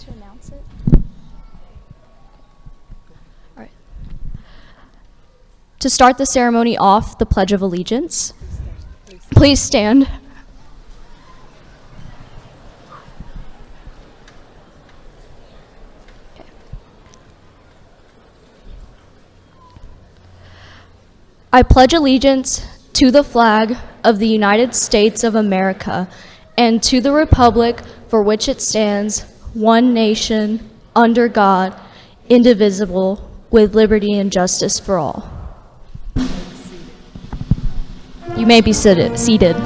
to announce it? All right. To start the ceremony off, the Pledge of Allegiance. Please stand. Okay. I pledge allegiance to the flag of the United States of America and to the republic for which it stands, one nation, under God, indivisible, with liberty and justice for all. You may be seated.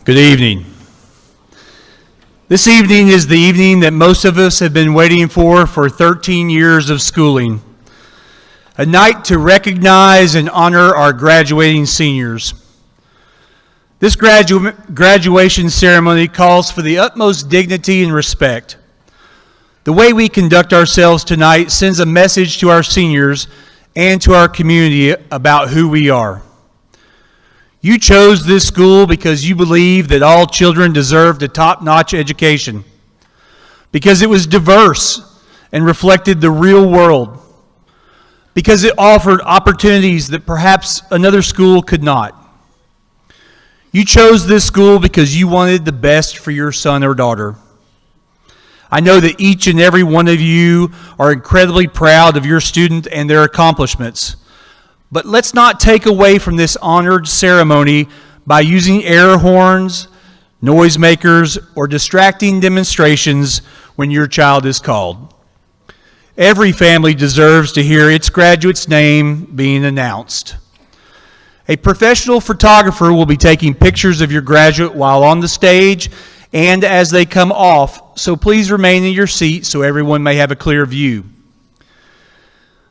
Good evening. This evening is the evening that most of us have been waiting for 13 years of schooling. A night to recognize and honor our graduating seniors. This graduation ceremony calls for the utmost dignity and respect. The way we conduct ourselves tonight sends a message to our seniors and to our community about who we are. You chose this school because you believe that all children deserved a top-notch education, because it was diverse and reflected the real world, because it offered opportunities that perhaps another school could not. You chose this school because you wanted the best for your son or daughter. I know that each and every one of you are incredibly proud of your student and their accomplishments. But let's not take away from this honored ceremony by using air horns, noisemakers, or distracting demonstrations when your child is called. Every family deserves to hear its graduate's name being announced. A professional photographer will be taking pictures of your graduate while on the stage and as they come off, so please remain in your seat so everyone may have a clear view.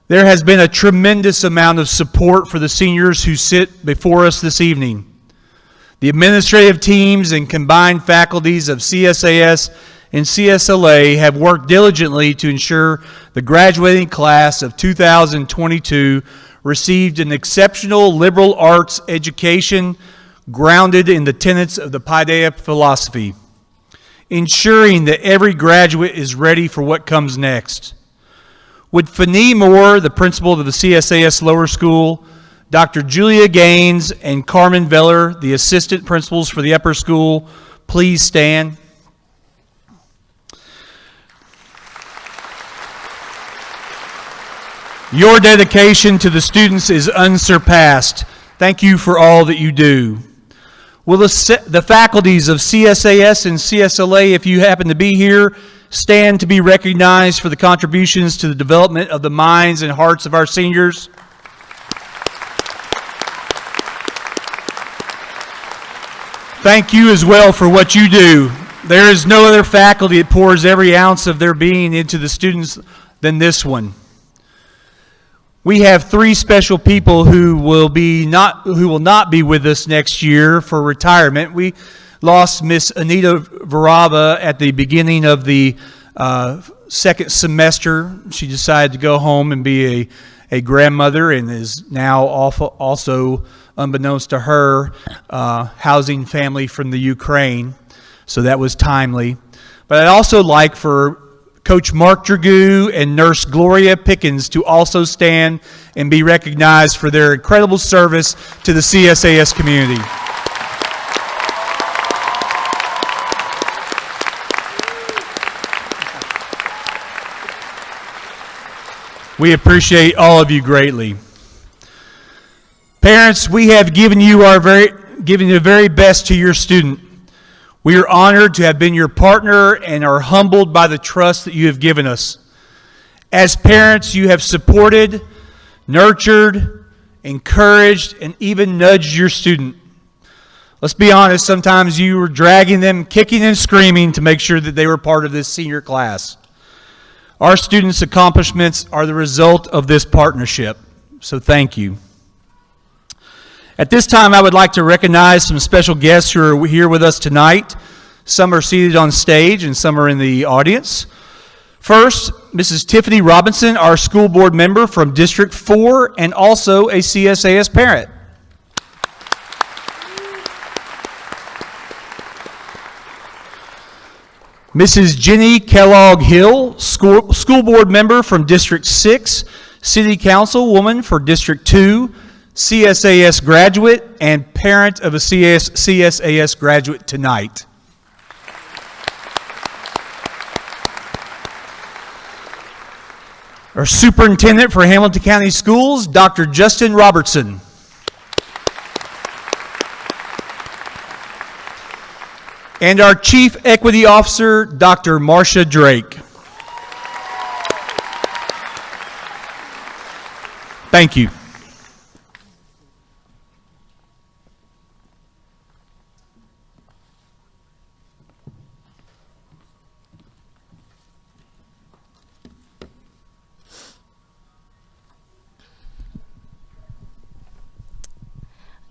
There has been a tremendous amount of support for the seniors who sit before us this evening. The administrative teams and combined faculties of CSAS and CSLA have worked diligently to ensure the graduating class of 2022 received an exceptional liberal arts education grounded in the tenets of the Paideia philosophy, ensuring that every graduate is ready for what comes next. Would Fanny Moore, the principal of the CSAS Lower School, Dr. Julia Gaines, and Carmen Veller, the assistant principals for the upper school, please stand? Your dedication to the students is unsurpassed. Thank you for all that you do. Will the faculties of CSAS and CSLA, if you happen to be here, stand to be recognized for the contributions to the development of the minds and hearts of our seniors? Thank you as well for what you do. There is no other faculty that pours every ounce of their being into the students than this one. We have three special people who will not be with us next year for retirement. We lost Miss Anita Varaba at the beginning of the second semester. She decided to go home and be a grandmother and is now also, unbeknownst to her, housing family from the Ukraine. So that was timely. But I'd also like for Coach Mark Dragoo and Nurse Gloria Pickens to also stand and be recognized for their incredible service to the CSAS community. We appreciate all of you greatly. Parents, we have given you the very best to your student. We are honored to have been your partner and are humbled by the trust that you have given us. As parents, you have supported, nurtured, encouraged, and even nudged your student. Let's be honest, sometimes you were dragging them, kicking and screaming to make sure that they were part of this senior class. Our students' accomplishments are the result of this partnership, so thank you. At this time, I would like to recognize some special guests who are here with us tonight. Some are seated on stage and some are in the audience. First, Mrs. Tiffany Robinson, our school board member from District 4 and also a CSAS parent. Mrs. Jenny Kellogg Hill, school board member from District 6, city councilwoman for District 2, CSAS graduate, and parent of a CSAS graduate tonight. Our superintendent for Hamilton County Schools, Dr. Justin Robertson. And our Chief Equity Officer, Dr. Marcia Drake. Thank you.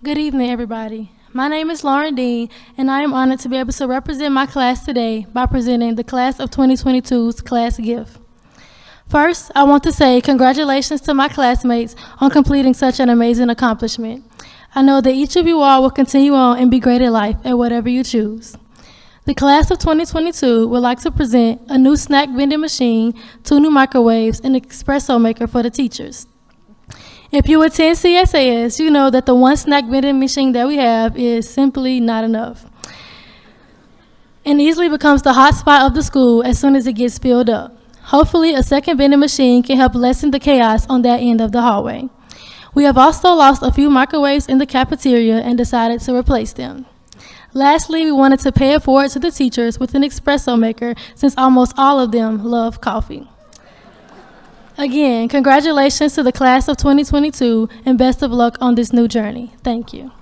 Good evening, everybody. My name is Lauren Dean, and I am honored to be able to represent my class today by presenting the Class of 2022's class gift. First, I want to say congratulations to my classmates on completing such an amazing accomplishment. I know that each of you all will continue on and be great at life at whatever you choose. The Class of 2022 would like to present a new snack vending machine, 2 new microwaves, and an espresso maker for the teachers. If you attend CSAS, you know that the one snack vending machine that we have is simply not enough, and easily becomes the hot spot of the school as soon as it gets filled up. Hopefully, a second vending machine can help lessen the chaos on that end of the hallway. We have also lost a few microwaves in the cafeteria and decided to replace them. Lastly, we wanted to pay it forward to the teachers with an espresso maker since almost all of them love coffee. Again, congratulations to the Class of 2022 and best of luck on this new journey. Thank you.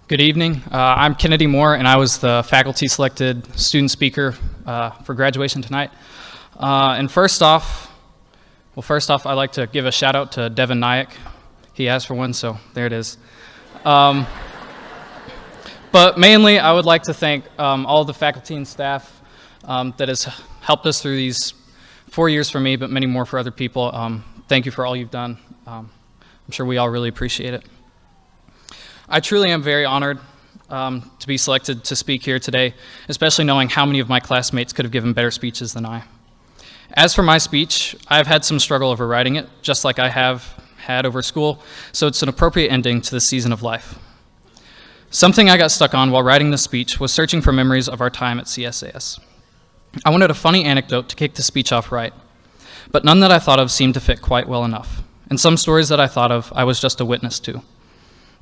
Good evening. I'm Kennedy Moore, and I was the faculty-selected student speaker for graduation tonight. And first off, I'd like to give a shout-out to Devin Nyack. He asked for one, so there it is. But mainly, I would like to thank all the faculty and staff that has helped us through these 4 years for me, but many more for other people. Thank you for all you've done. I'm sure we all really appreciate it. I truly am very honored to be selected to speak here today, especially knowing how many of my classmates could have given better speeches than I. As for my speech, I've had some struggle over writing it, just like I have had over school, so it's an appropriate ending to this season of life. Something I got stuck on while writing this speech was searching for memories of our time at CSAS. I wanted a funny anecdote to kick the speech off right, but none that I thought of seemed to fit quite well enough, and some stories that I thought of I was just a witness to.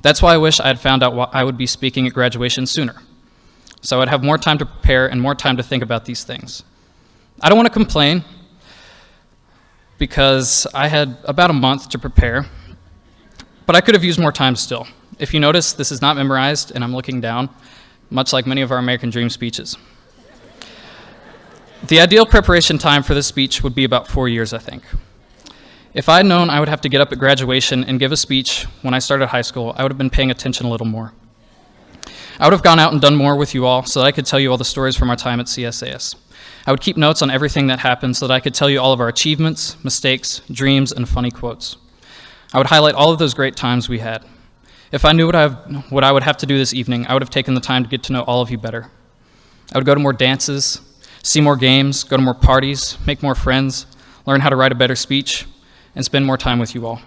That's why I wish I had found out why I would be speaking at graduation sooner, so I'd have more time to prepare and more time to think about these things. I don't want to complain, because I had about a month to prepare, but I could have used more time still. If you notice, this is not memorized, and I'm looking down, much like many of our American Dream speeches. The ideal preparation time for this speech would be about 4 years, I think. If I had known I would have to get up at graduation and give a speech when I started high school, I would have been paying attention a little more. I would have gone out and done more with you all so that I could tell you all the stories from our time at CSAS. I would keep notes on everything that happened so that I could tell you all of our achievements, mistakes, dreams, and funny quotes. I would highlight all of those great times we had. If I knew what I would have to do this evening, I would have taken the time to get to know all of you better. I would go to more dances, see more games, go to more parties, make more friends, learn how to write a better speech, and spend more time with you all.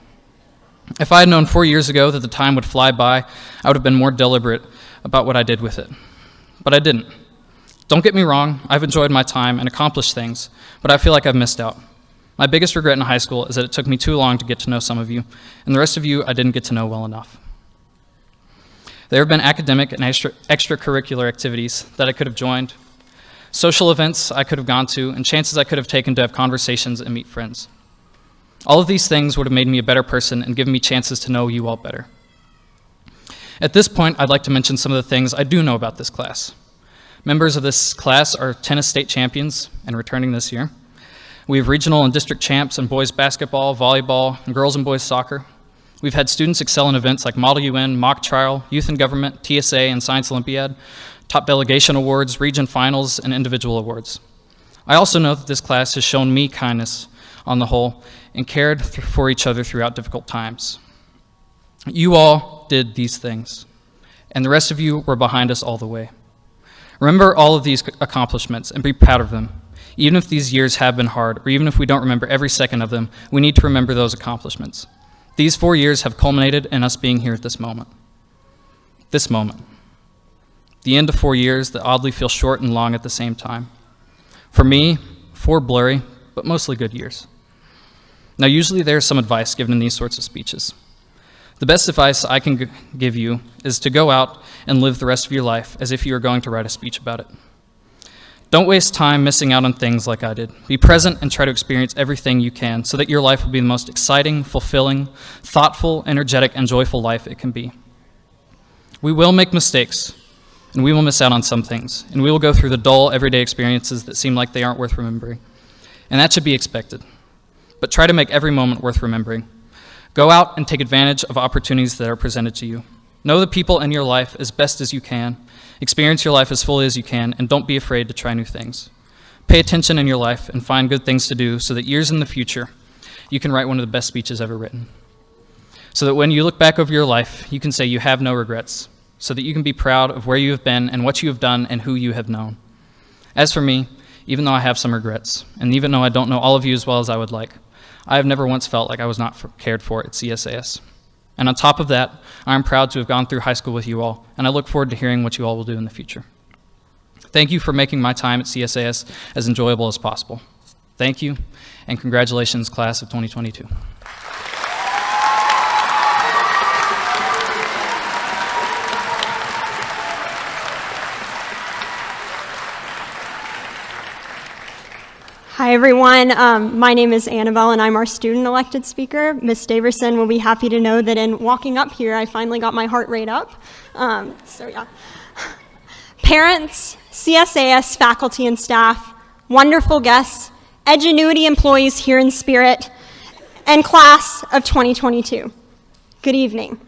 If I had known 4 years ago that the time would fly by, I would have been more deliberate about what I did with it. But I didn't. Don't get me wrong, I've enjoyed my time and accomplished things, but I feel like I've missed out. My biggest regret in high school is that it took me too long to get to know some of you, and the rest of you I didn't get to know well enough. There have been academic and extracurricular activities that I could have joined, social events I could have gone to, and chances I could have taken to have conversations and meet friends. All of these things would have made me a better person and given me chances to know you all better. At this point, I'd like to mention some of the things I do know about this class. Members of this class are tennis state champions and returning this year. We have regional and district champs in boys basketball, volleyball, and girls and boys soccer. We've had students excel in events like Model UN, Mock Trial, Youth in Government, TSA, and Science Olympiad, top delegation awards, region finals, and individual awards. I also know that this class has shown me kindness on the whole and cared for each other throughout difficult times. You all did these things, and the rest of you were behind us all the way. Remember all of these accomplishments and be proud of them. Even if these years have been hard, or even if we don't remember every second of them, we need to remember those accomplishments. These 4 years have culminated in us being here at this moment. This moment. The end of 4 years that oddly feel short and long at the same time. For me, 4 blurry, but mostly good years. Now, usually there's some advice given in these sorts of speeches. The best advice I can give you is to go out and live the rest of your life as if you were going to write a speech about it. Don't waste time missing out on things like I did. Be present and try to experience everything you can so that your life will be the most exciting, fulfilling, thoughtful, energetic, and joyful life it can be. We will make mistakes, and we will miss out on some things, and we will go through the dull, everyday experiences that seem like they aren't worth remembering. And that should be expected. But try to make every moment worth remembering. Go out and take advantage of opportunities that are presented to you. Know the people in your life as best as you can. Experience your life as fully as you can, and don't be afraid to try new things. Pay attention in your life and find good things to do so that years in the future, you can write one of the best speeches ever written. So that when you look back over your life, you can say you have no regrets, so that you can be proud of where you have been and what you have done and who you have known. As for me, even though I have some regrets, and even though I don't know all of you as well as I would like. I have never once felt like I was not cared for at CSAS. And on top of that, I am proud to have gone through high school with you all, and I look forward to hearing what you all will do in the future. Thank you for making my time at CSAS as enjoyable as possible. Thank you, and congratulations, class of 2022. Hi, everyone. My name is Annabelle, and I'm our student-elected speaker. Ms. Daverson will be happy to know that in walking up here, I finally got my heart rate up. Parents, CSAS faculty and staff, wonderful guests, Edgenuity employees here in spirit, and class of 2022. Good evening.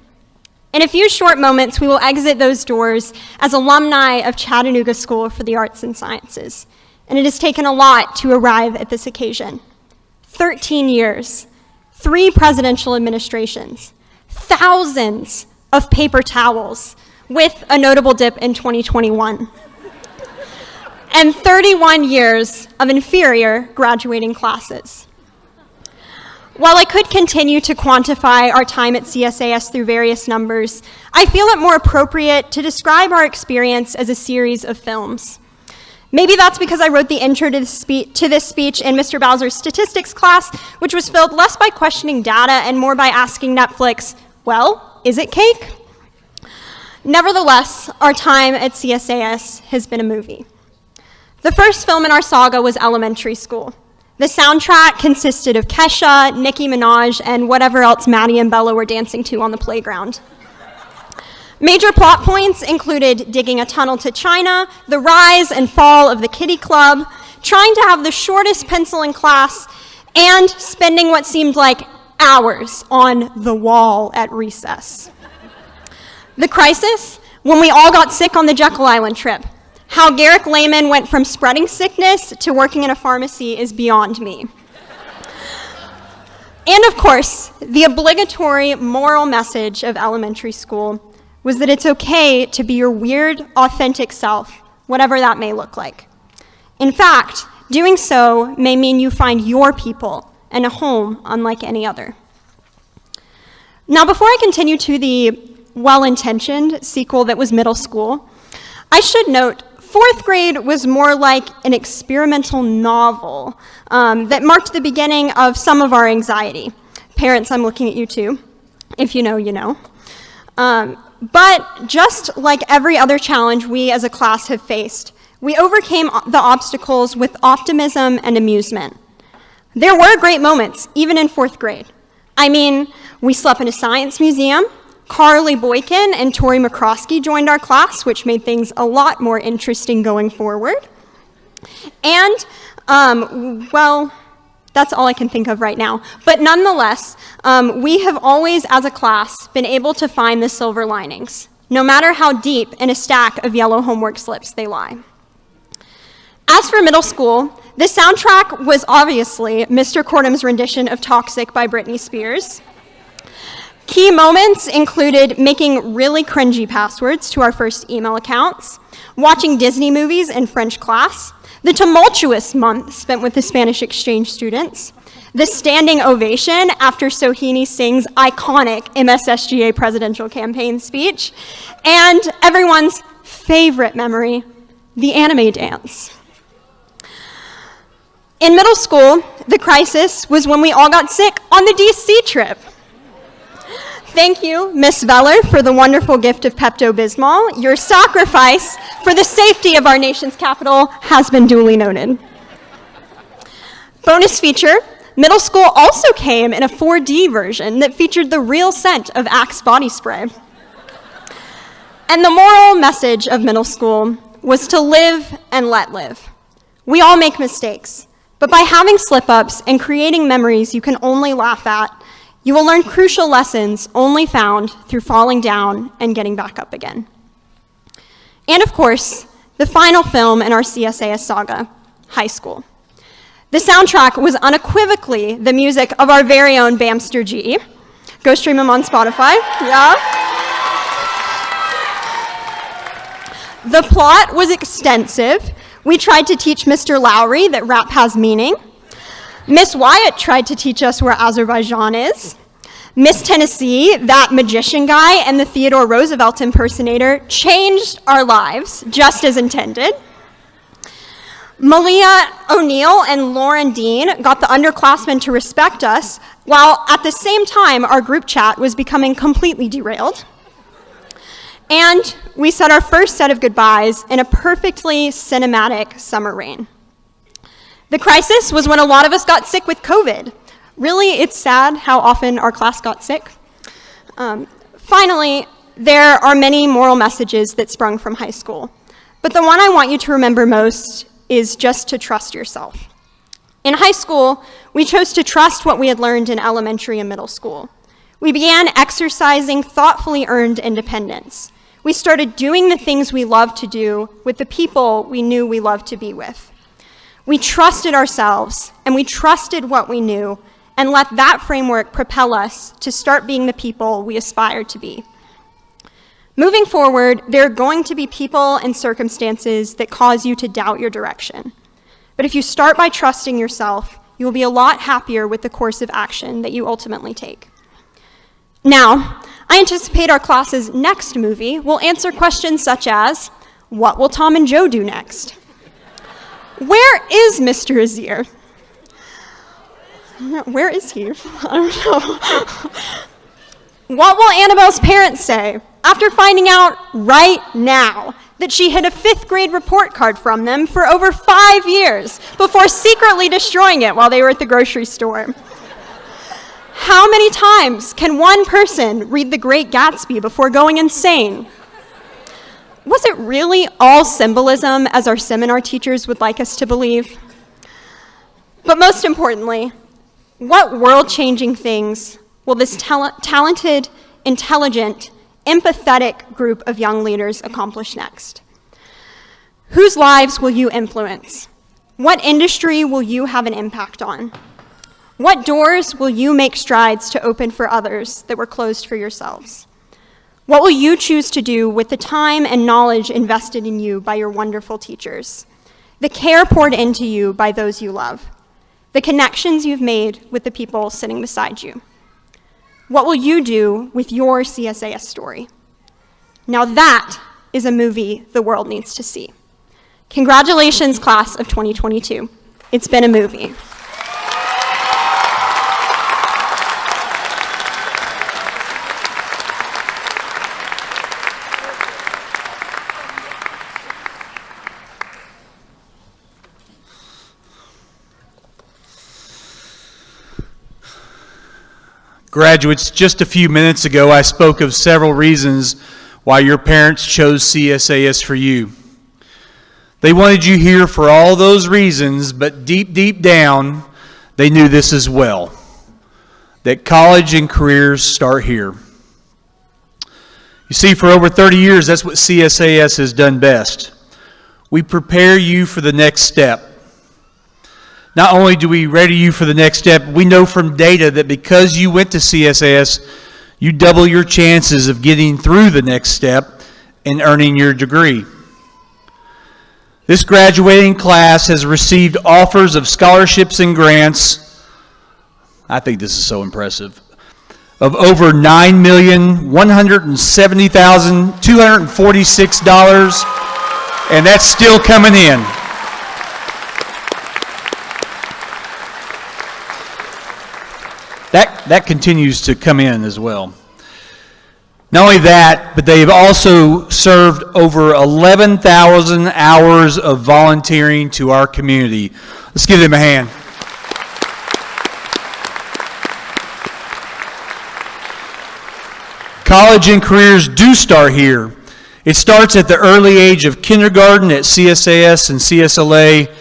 In a few short moments, we will exit those doors as alumni of Chattanooga School for the Arts and Sciences. And it has taken a lot to arrive at this occasion. 13 years, 3 presidential administrations, thousands of paper towels, with a notable dip in 2021, and 31 years of inferior graduating classes. While I could continue to quantify our time at CSAS through various numbers, I feel it more appropriate to describe our experience as a series of films. Maybe that's because I wrote the intro to this speech in Mr. Bowser's statistics class, which was filled less by questioning data and more by asking Netflix, well, is it cake? Nevertheless, our time at CSAS has been a movie. The first film in our saga was Elementary School. The soundtrack consisted of Kesha, Nicki Minaj, and whatever else Maddie and Bella were dancing to on the playground. Major plot points included digging a tunnel to China, the rise and fall of the Kitty Club, trying to have the shortest pencil in class, and spending what seemed like hours on the wall at recess. The Crisis, when we all got sick on the Jekyll Island trip. How Garrick Lehman went from spreading sickness to working in a pharmacy is beyond me. And of course, the obligatory moral message of Elementary School was that it's okay to be your weird, authentic self, whatever that may look like. In fact, doing so may mean you find your people and a home unlike any other. Now, before I continue to the well-intentioned sequel that was Middle School, I should note 4th grade was more like an experimental novel that marked the beginning of some of our anxiety. Parents, I'm looking at you too. If you know, you know. But just like every other challenge we as a class have faced, we overcame the obstacles with optimism and amusement. There were great moments, even in 4th grade. I mean, we slept in a science museum, Carly Boykin and Tori McCroskey joined our class, which made things a lot more interesting going forward. And, well, that's all I can think of right now. But nonetheless, we have always, as a class, been able to find the silver linings, no matter how deep in a stack of yellow homework slips they lie. As for Middle School, the soundtrack was obviously Mr. Cordham's rendition of Toxic by Britney Spears. Key moments included making really cringy passwords to our first email accounts, watching Disney movies in French class, the tumultuous month spent with the Spanish exchange students, the standing ovation after Sohini Singh's iconic MSSGA presidential campaign speech, and everyone's favorite memory, the anime dance. In Middle School, the crisis was when we all got sick on the DC trip. Thank you, Miss Veller, for the wonderful gift of Pepto-Bismol. Your sacrifice for the safety of our nation's capital has been duly noted. Bonus feature, Middle School also came in a 4D version that featured the real scent of Axe body spray. And the moral message of Middle School was to live and let live. We all make mistakes, but by having slip-ups and creating memories you can only laugh at, you will learn crucial lessons only found through falling down and getting back up again. And of course, the final film in our CSAS saga, High School. The soundtrack was unequivocally the music of our very own Bamster G. Go stream him on Spotify, yeah. The plot was extensive, We tried to teach Mr. Lowry that rap has meaning. Miss Wyatt tried to teach us where Azerbaijan is. Miss Tennessee, that magician guy and the Theodore Roosevelt impersonator, changed our lives just as intended. Malia O'Neill and Lauren Dean got the underclassmen to respect us, while at the same time our group chat was becoming completely derailed. And we said our first set of goodbyes in a perfectly cinematic summer rain. The crisis was when a lot of us got sick with COVID. Really, it's sad how often our class got sick. Finally, there are many moral messages that sprung from high school, but the one I want you to remember most is just to trust yourself. In high school, we chose to trust what we had learned in elementary and middle school. We began exercising thoughtfully earned independence. We started doing the things we loved to do with the people we knew we loved to be with. We trusted ourselves, and we trusted what we knew, and let that framework propel us to start being the people we aspired to be. Moving forward, there are going to be people and circumstances that cause you to doubt your direction. But if you start by trusting yourself, you will be a lot happier with the course of action that you ultimately take. Now, I anticipate our class's next movie will answer questions such as, what will Tom and Joe do next? Where is Mr. Azir? Where is he? I don't know. What will Annabelle's parents say after finding out right now that she hid a 5th grade report card from them for over 5 years before secretly destroying it while they were at the grocery store? How many times can one person read The Great Gatsby before going insane? Was it really all symbolism, as our seminar teachers would like us to believe? But most importantly, what world-changing things will this talented, intelligent, empathetic group of young leaders accomplish next? Whose lives will you influence? What industry will you have an impact on? What doors will you make strides to open for others that were closed for yourselves? What will you choose to do with the time and knowledge invested in you by your wonderful teachers? The care poured into you by those you love? The connections you've made with the people sitting beside you? What will you do with your CSAS story? Now that is a movie the world needs to see. Congratulations, class of 2022. It's been a movie. Graduates, just a few minutes ago, I spoke of several reasons why your parents chose CSAS for you. They wanted you here for all those reasons, but deep, deep down, they knew this as well, that college and careers start here. You see, for over 30 years, that's what CSAS has done best. We prepare you for the next step. Not only do we ready you for the next step, we know from data that because you went to CSAS, you double your chances of getting through the next step and earning your degree. This graduating class has received offers of scholarships and grants, I think this is so impressive, of over $9,170,246, and that's still coming in. That continues to come in as well. Not only that, but they've also served over 11,000 hours of volunteering to our community. Let's give them a hand. College and careers do start here. It starts at the early age of kindergarten at CSAS and CSLA,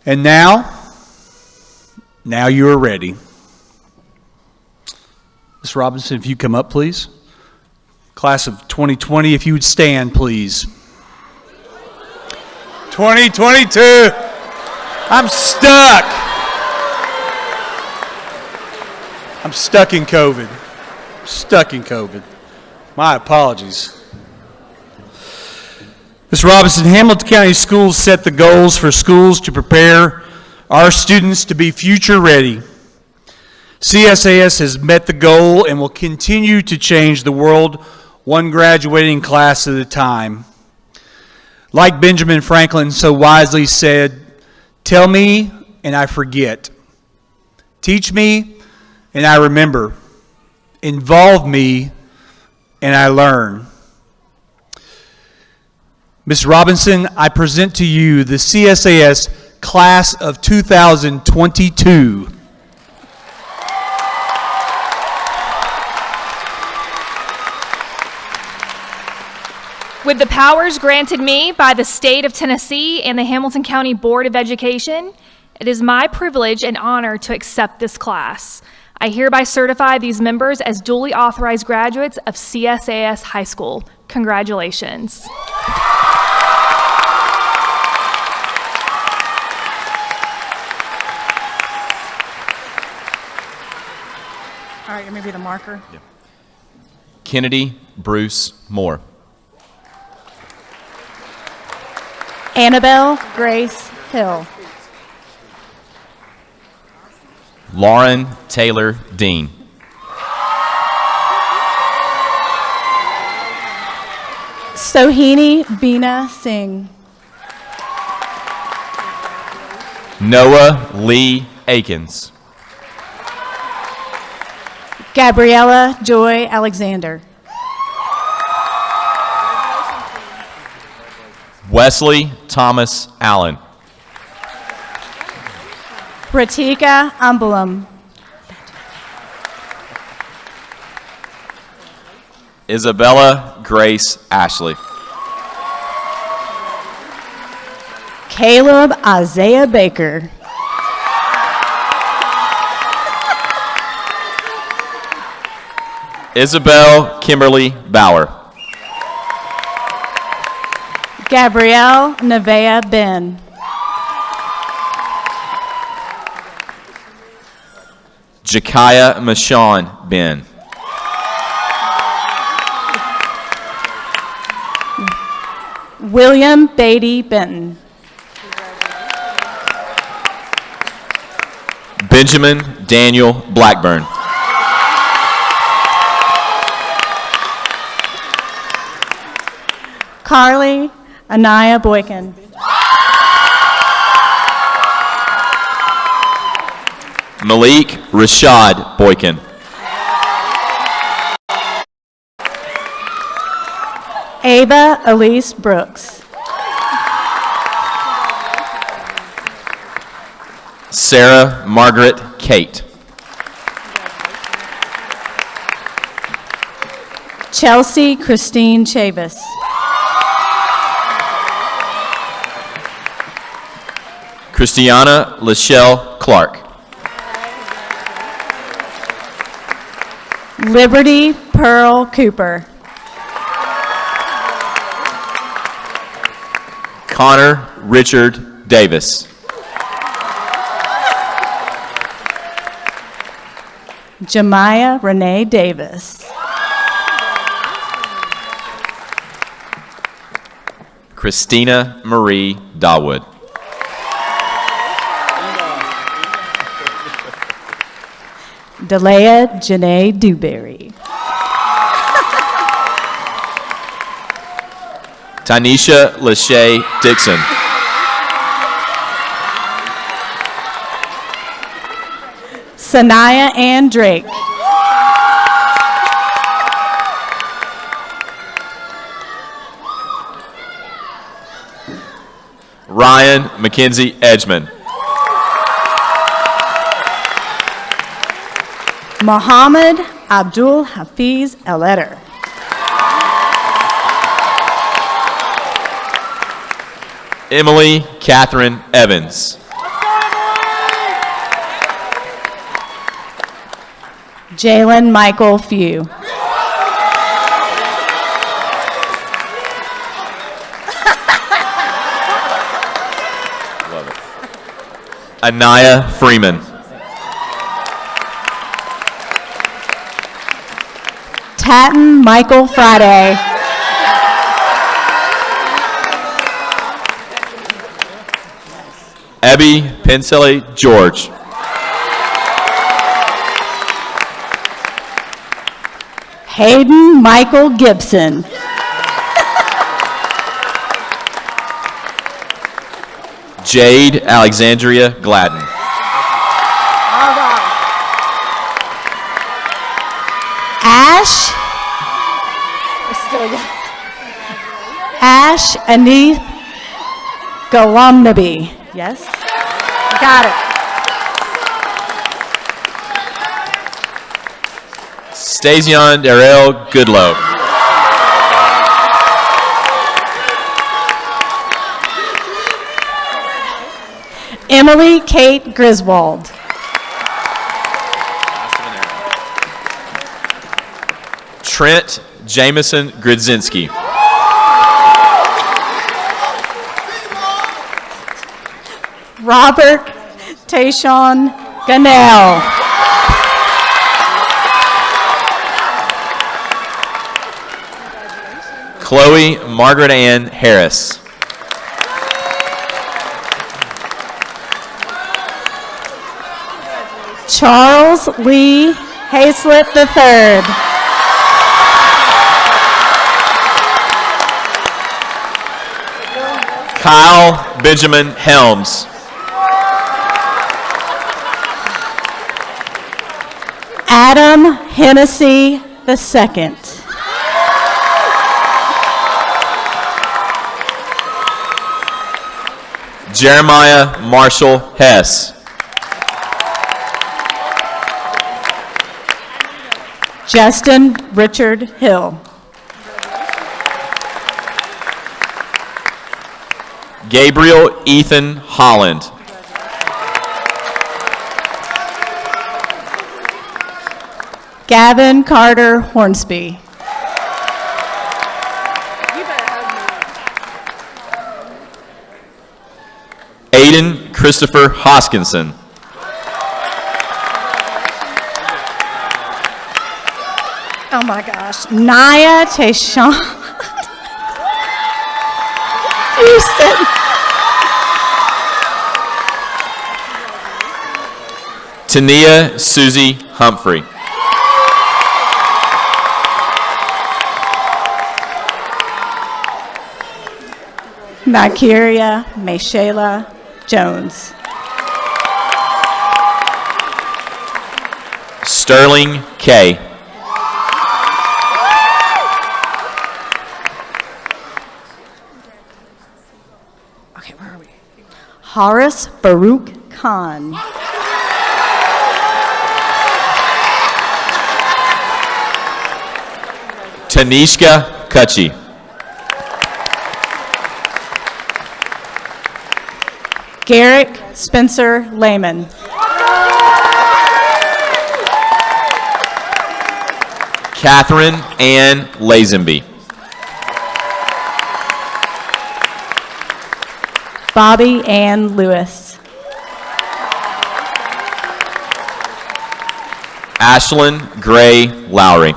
and now you are ready. Ms. Robinson, if you come up, please. Class of 2020, if you would stand, please. 2022. I'm stuck. I'm stuck in COVID. My apologies. Ms. Robinson, Hamilton County Schools set the goals for schools to prepare our students to be future ready. CSAS has met the goal and will continue to change the world one graduating class at a time. Like Benjamin Franklin so wisely said, "Tell me and I forget. Teach me and I remember. Involve me and I learn." Ms. Robinson, I present to you the CSAS Class of 2022. With the powers granted me by the state of Tennessee and the Hamilton County Board of Education, it is my privilege and honor to accept this class. I hereby certify these members as duly authorized graduates of CSAS High School. Congratulations. All right, maybe the marker. Yeah. Kennedy Bruce Moore. Annabelle Grace Hill. Lauren Taylor Dean. Sohini Veena Singh. Noah Lee Akins. Gabriella Joy Alexander. Wesley Thomas Allen. Pratika Ambulam. Isabella Grace Ashley. Caleb Isaiah Baker. Isabel Kimberly Bauer. Gabrielle Nevea Ben. Jakaya Michon Ben. William Beatty Benton. Benjamin Daniel Blackburn. Carly Anaya Boykin. Malik Rashad Boykin. Ava Elise Brooks. Sarah Margaret Kate. Chelsea Christine Chavis. Christiana Lachelle Clark. Liberty Pearl Cooper. Connor Richard Davis. Jemiah Renee Davis. Christina Marie Dawood. Delea Janae Dewberry. Tanisha Lachey Dixon. Sanaya Ann Drake. Ryan Mackenzie Edgman. Muhammad Abdul Hafiz Eletter. Emily Catherine Evans. Jalen Michael Few. Love it. Anaya Freeman. Tatton Michael Friday. Ebby Pensilly George. Hayden Michael Gibson. Jade Alexandria Gladden. Ash Anith Galamnaby. Yes? Got it. Stasion Darrell Goodlow. Emily Kate Griswold. Trent Jameson Gridzinski. Robert Tayshawn Ganell. Chloe Margaret Ann Harris. Charles Lee Hazlett III. Kyle Benjamin Helms. Adam Hennessy II. Jeremiah Marshall Hess. Justin Richard Hill. Gabriel Ethan Holland. Gavin Carter Hornsby. Aiden Christopher Hoskinson. Oh my gosh. Naya Tayshawn Houston. Tania Susie Humphrey. Nakiria Meshayla Jones. Sterling K. Okay, where are we? Horace Baruch Khan. Tanishka Kutchie. Garrick Spencer Lehman. Catherine Ann Lazenby. Bobby Ann Lewis. Ashlyn Gray Lowry.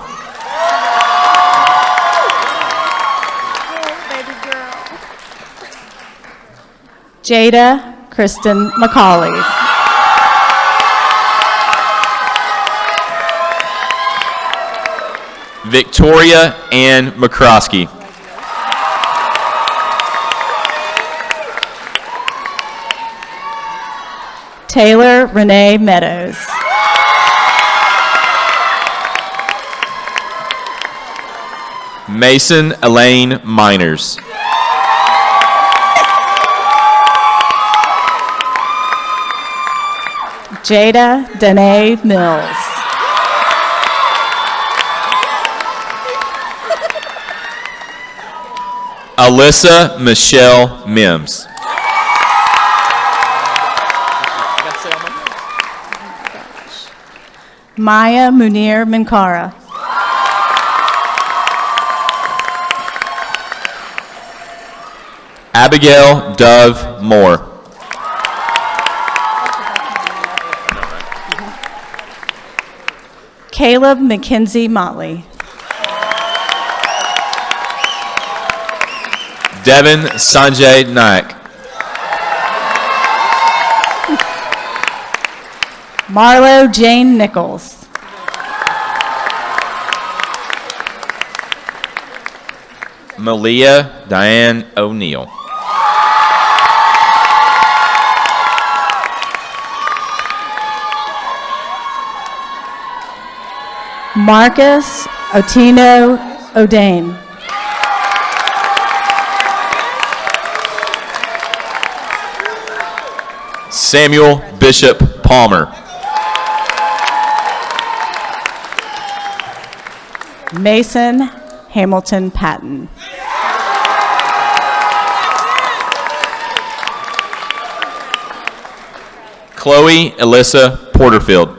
Jada Kristen McCauley. Victoria Ann McCroskey. Taylor Renee Meadows. Mason Elaine Miners. Jada Danae Mills. Alyssa Michelle Mims. Maya Munir Minkara. Abigail Dove Moore. Caleb McKenzie Motley. Devin Sanjay Naik. Marlo Jane Nichols. Malia Diane O'Neill. Marcus Otino O'Dane. Samuel Bishop Palmer. Mason Hamilton Patton. Chloe Alyssa Porterfield.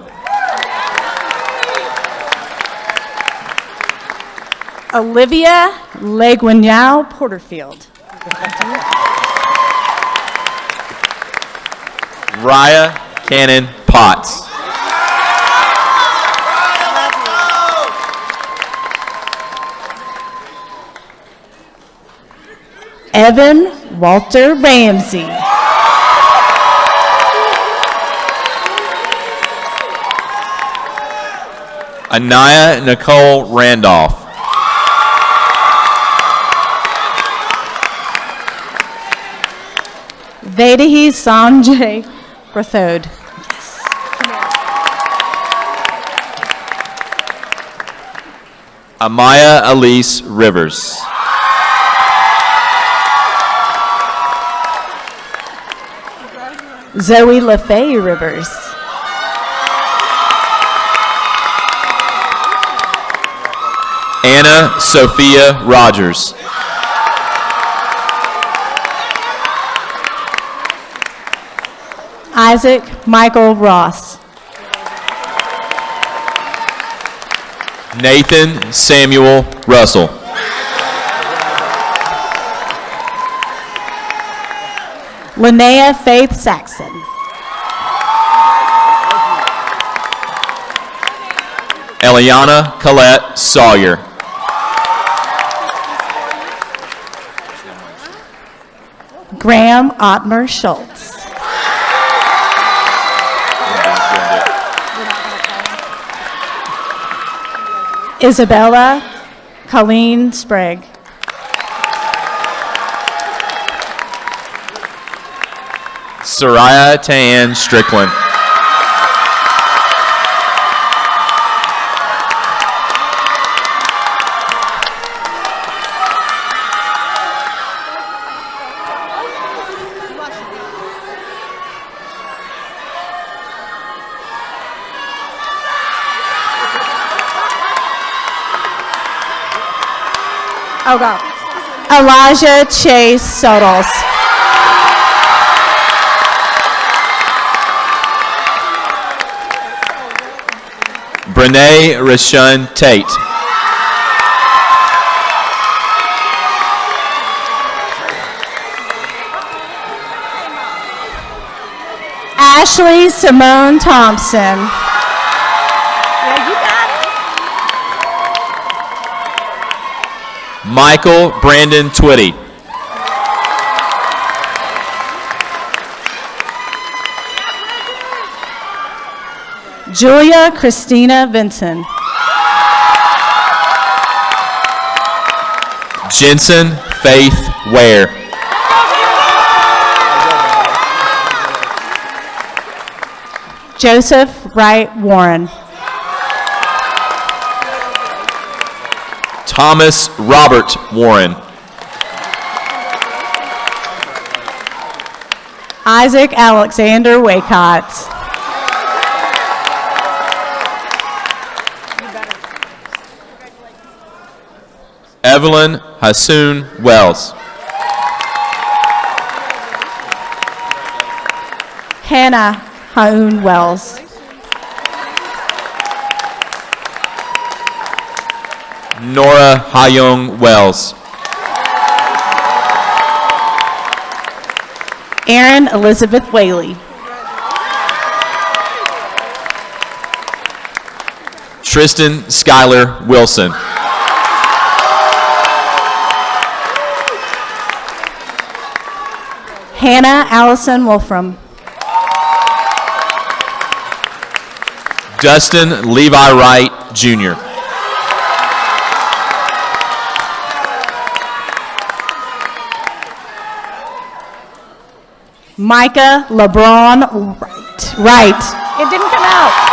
Olivia Leguignau Porterfield. Raya Cannon Potts. Evan Walter Ramsey. Anaya Nicole Randolph. Vedahi Sanjay Rathod. Amaya Elise Rivers. Zoe LaFay Rivers. Anna Sophia Rogers. Isaac Michael Ross. Nathan Samuel Russell. Linnea Faith Saxon. Eliana Colette Sawyer. Graham Ottmer Schultz. Isabella Colleen Sprague. Soraya Tan Strickland. Oh God. Elijah Chase Sotos. Brene Rashun Tate. Ashley Simone Thompson. Michael Brandon Twitty. Julia Christina Vinson. Jensen Faith Ware. Joseph Wright Warren. Thomas Robert Warren. Isaac Alexander Waycott. Evelyn Hassoun Wells. Hannah Haun Wells. Nora Hayong Wells. Erin Elizabeth Whaley. Tristan Skylar Wilson. Hannah Allison Wolfram. Dustin Levi Wright, Jr. Micah LeBron Wright. It didn't come out.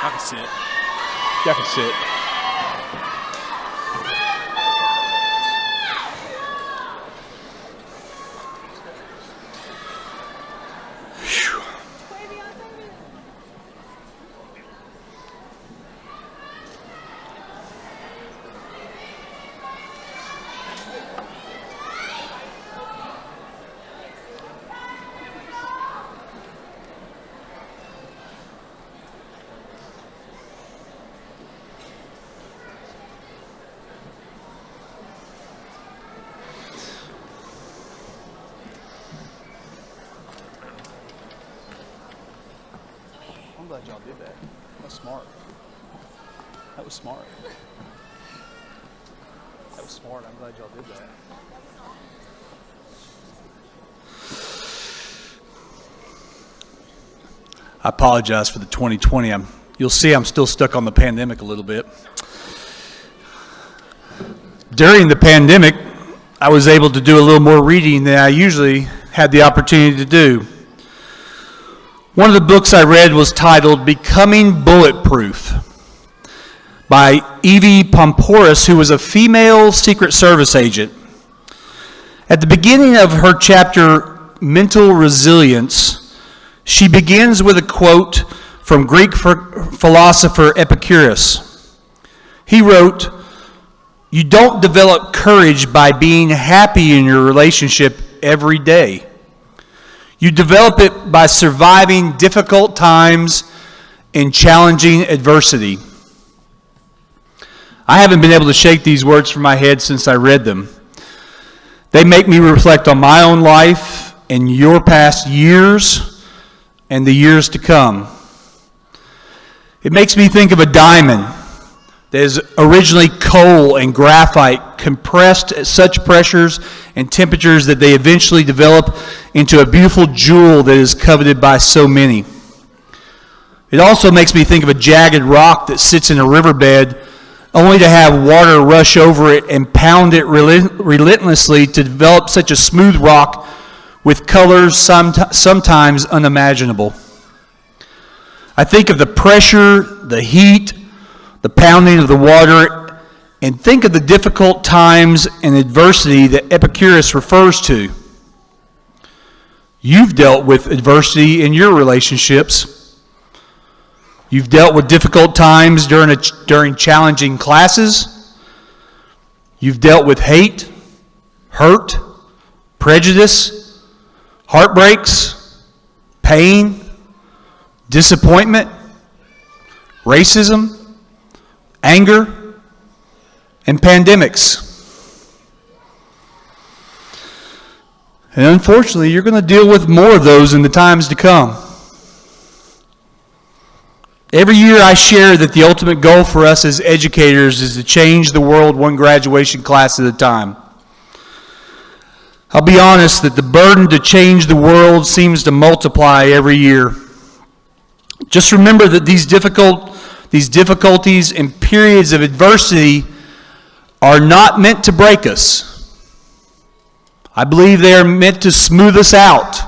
I can sit. Y'all can sit. I'm glad y'all did that. That's smart. That was smart. That was smart. I'm glad y'all did that. I apologize for the 2020. You'll see I'm still stuck on the pandemic a little bit. During the pandemic, I was able to do a little more reading than I usually had the opportunity to do. One of the books I read was titled Becoming Bulletproof by Evie Pomporis, who was a female Secret Service agent. At the beginning of her chapter, Mental Resilience, she begins with a quote from Greek philosopher Epicurus. He wrote, "You don't develop courage by being happy in your relationship every day. You develop it by surviving difficult times and challenging adversity." I haven't been able to shake these words from my head since I read them. They make me reflect on my own life and your past years and the years to come. It makes me think of a diamond that is originally coal and graphite compressed at such pressures and temperatures that they eventually develop into a beautiful jewel that is coveted by so many. It also makes me think of a jagged rock that sits in a riverbed only to have water rush over it and pound it relentlessly to develop such a smooth rock with colors sometimes unimaginable. I think of the pressure, the heat, the pounding of the water, and think of the difficult times and adversity that Epicurus refers to. You've dealt with adversity in your relationships. You've dealt with difficult times during challenging classes. You've dealt with hate, hurt, prejudice, heartbreaks, pain, disappointment, racism, anger, and pandemics. And unfortunately, you're going to deal with more of those in the times to come. Every year I share that the ultimate goal for us as educators is to change the world one graduation class at a time. I'll be honest that the burden to change the world seems to multiply every year. Just remember that these difficulties and periods of adversity are not meant to break us. I believe they are meant to smooth us out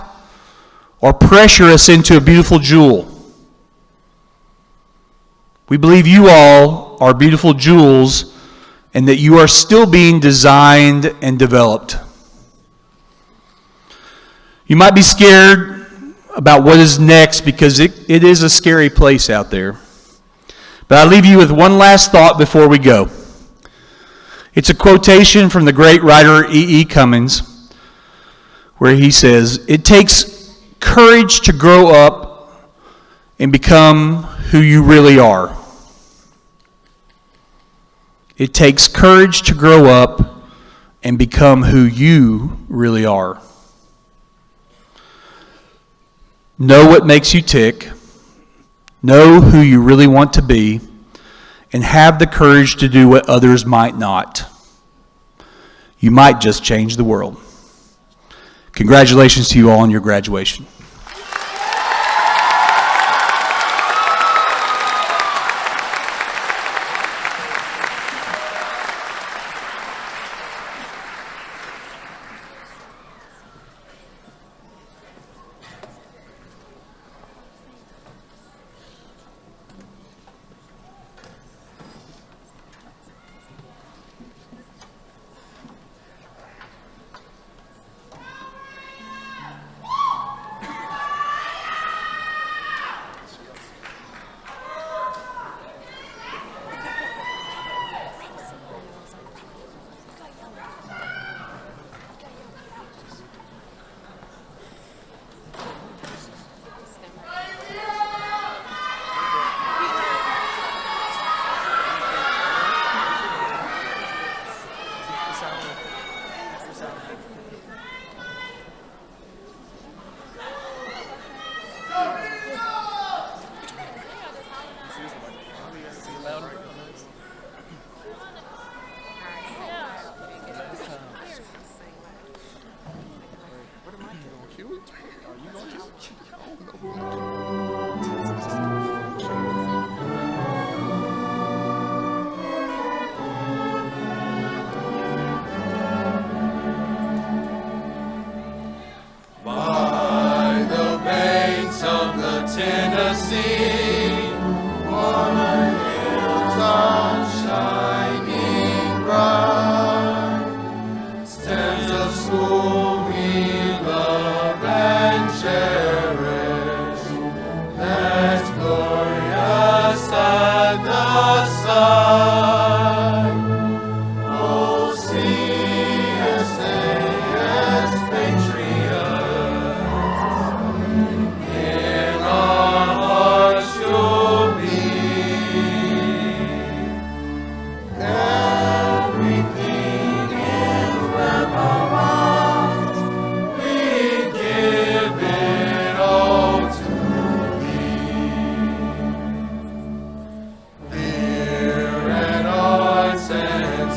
or pressure us into a beautiful jewel. We believe you all are beautiful jewels and that you are still being designed and developed. You might be scared about what is next because it is a scary place out there. But I leave you with one last thought before we go. It's a quotation from the great writer E.E. Cummings, where he says, "It takes courage to grow up and become who you really are." It takes courage to grow up and become who you really are. Know what makes you tick, know who you really want to be, and have the courage to do what others might not. You might just change the world. Congratulations to you all on your graduation.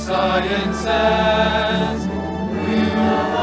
Sciences, we will